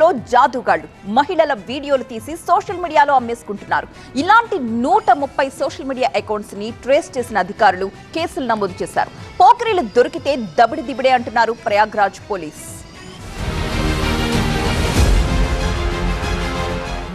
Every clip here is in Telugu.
పేరులో జాదుగాళ్లు మహిళల వీడియోలు తీసి సోషల్ మీడియాలో అమ్మేసుకుంటున్నారు. ఇలాంటి 130 సోషల్ మీడియా అకౌంట్స్ ని ట్రేస్ చేసిన అధికారులు కేసులు నమోదు చేశారు. పోకిరీలు దొరికితే దబిడి దిబిడే అంటున్నారు ప్రయాగ్రాజ్ పోలీస్.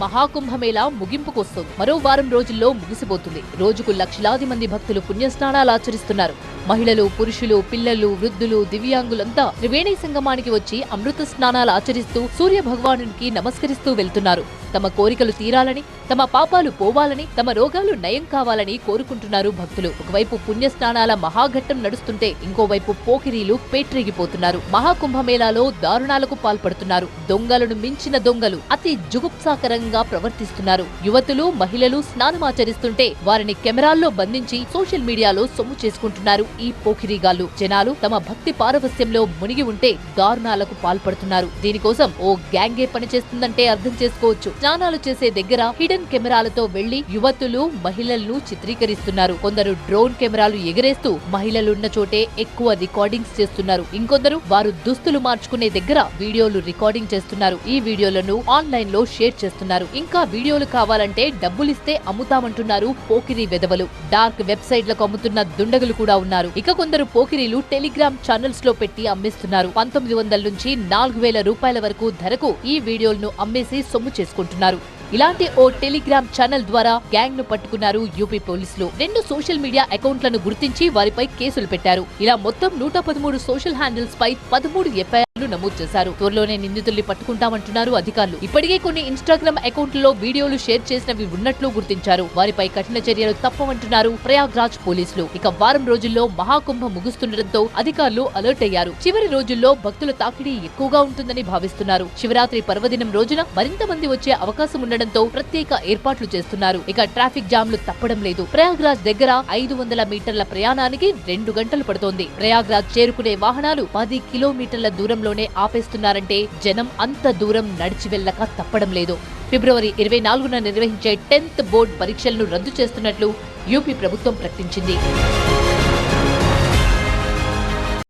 మహాకుంభమేళా ముగింపుకొస్తోంది. మరో వారం రోజుల్లో ముగిసిపోతుంది. రోజుకు లక్షలాది మంది భక్తులు పుణ్యస్నానాలు ఆచరిస్తున్నారు. మహిళలు, పురుషులు, పిల్లలు, వృద్ధులు, దివ్యాంగులంతా త్రివేణి సంగమానికి వచ్చి అమృత స్నానాలు ఆచరిస్తూ సూర్య భగవానునికి నమస్కరిస్తూ వెళ్తున్నారు. తమ కోరికలు తీరాలని, తమ పాపాలు పోవాలని, తమ రోగాలు నయం కావాలని కోరుకుంటున్నారు భక్తులు. ఒకవైపు పుణ్యస్నానాల మహాఘట్టం నడుస్తుంటే ఇంకోవైపు పోకిరీలు పేట్రేగిపోతున్నారు. మహాకుంభమేళాలో దారుణాలకు పాల్పడుతున్నారు. దొంగలను మించిన దొంగలు అతి జుగుప్సాకరంగా ప్రవర్తిస్తున్నారు. యువతులు, మహిళలు స్నానమాచరిస్తుంటే వారిని కెమెరాల్లో బంధించి సోషల్ మీడియాలో సొమ్ము చేసుకుంటున్నారు ఈ పోకిరీగాళ్లు. జనాలు తమ భక్తి పారవస్యంలో మునిగి ఉంటే దారుణాలకు పాల్పడుతున్నారు. దీనికోసం ఓ గ్యాంగే పనిచేస్తుందంటే అర్థం చేసుకోవచ్చు. స్నానాలు చేసే దగ్గర హిడెన్ కెమెరాలతో వెళ్లి యువతులు, మహిళలను చిత్రీకరిస్తున్నారు. కొందరు డ్రోన్ కెమెరాలు ఎగరేస్తూ మహిళలున్న చోటే ఎక్కువ రికార్డింగ్స్ చేస్తున్నారు. ఇంకొందరు వారు దుస్తులు మార్చుకునే దగ్గర వీడియోలు రికార్డింగ్ చేస్తున్నారు. ఈ వీడియోలను ఆన్లైన్ లో షేర్ చేస్తున్నారు. ఇంకా వీడియోలు కావాలంటే డబ్బులిస్తే అమ్ముతామంటున్నారు పోకిరీ వెధవలు. డార్క్ వెబ్సైట్లకు అమ్ముతున్న దుండగులు కూడా ఉన్నారు. ఇక కొందరు పోకిరీలు టెలిగ్రామ్ ఛానల్స్ లో పెట్టి అమ్మేస్తున్నారు. 1900 నుంచి 4000 రూపాయల వరకు ధరకు ఈ వీడియోలను అమ్మేసి సొమ్ము చేసుకుంటున్నారు. ఇలాంటి ఓ టెలిగ్రామ్ ఛానల్ ద్వారా గ్యాంగ్ ను పట్టుకున్నారు యూపీ పోలీసులు. 2 సోషల్ మీడియా అకౌంట్లను గుర్తించి వారిపై కేసులు పెట్టారు. ఇలా మొత్తం 113 సోషల్ హ్యాండిల్స్ పై 13 ఎఫ్ఐఆర్లు నమోదు చేశారు. త్వరలోనే నిందితుల్ని పట్టుకుంటామంటున్నారు అధికారులు. ఇప్పటికే కొన్ని ఇన్స్టాగ్రామ్ అకౌంట్లలో వీడియోలు షేర్ చేసినవి ఉన్నట్లు గుర్తించారు. వారిపై కఠిన చర్యలు తప్పవంటున్నారు ప్రయాగ్రాజ్ పోలీసులు. ఇక వారం రోజుల్లో మహాకుంభ ముగుస్తుండటంతో అధికారులు అలర్ట్ అయ్యారు. చివరి రోజుల్లో భక్తుల తాకిడి ఎక్కువగా ఉంటుందని భావిస్తున్నారు. శివరాత్రి పర్వదినం రోజున మరింత మంది వచ్చే అవకాశం ఉండడంతో ప్రత్యేక ఏర్పాట్లు చేస్తున్నారు. ఇక ట్రాఫిక్ జామ్లు తప్పడం లేదు. ప్రయాగ్రాజ్ దగ్గర 500 మీటర్ల ప్రయాణానికి 2 గంటలు పడుతోంది. ప్రయాగ్రాజ్ చేరుకునే వాహనాలు 10 కిలోమీటర్ల దూరంలోనే ఆపేస్తున్నారంటే జనం అంత దూరం నడిచి వెళ్ళక తప్పడం లేదు. ఫిబ్రవరి 24న నిర్వహించే 10th బోర్డు పరీక్షలను రద్దు చేస్తున్నట్లు యూపీ ప్రభుత్వం ప్రకటించింది.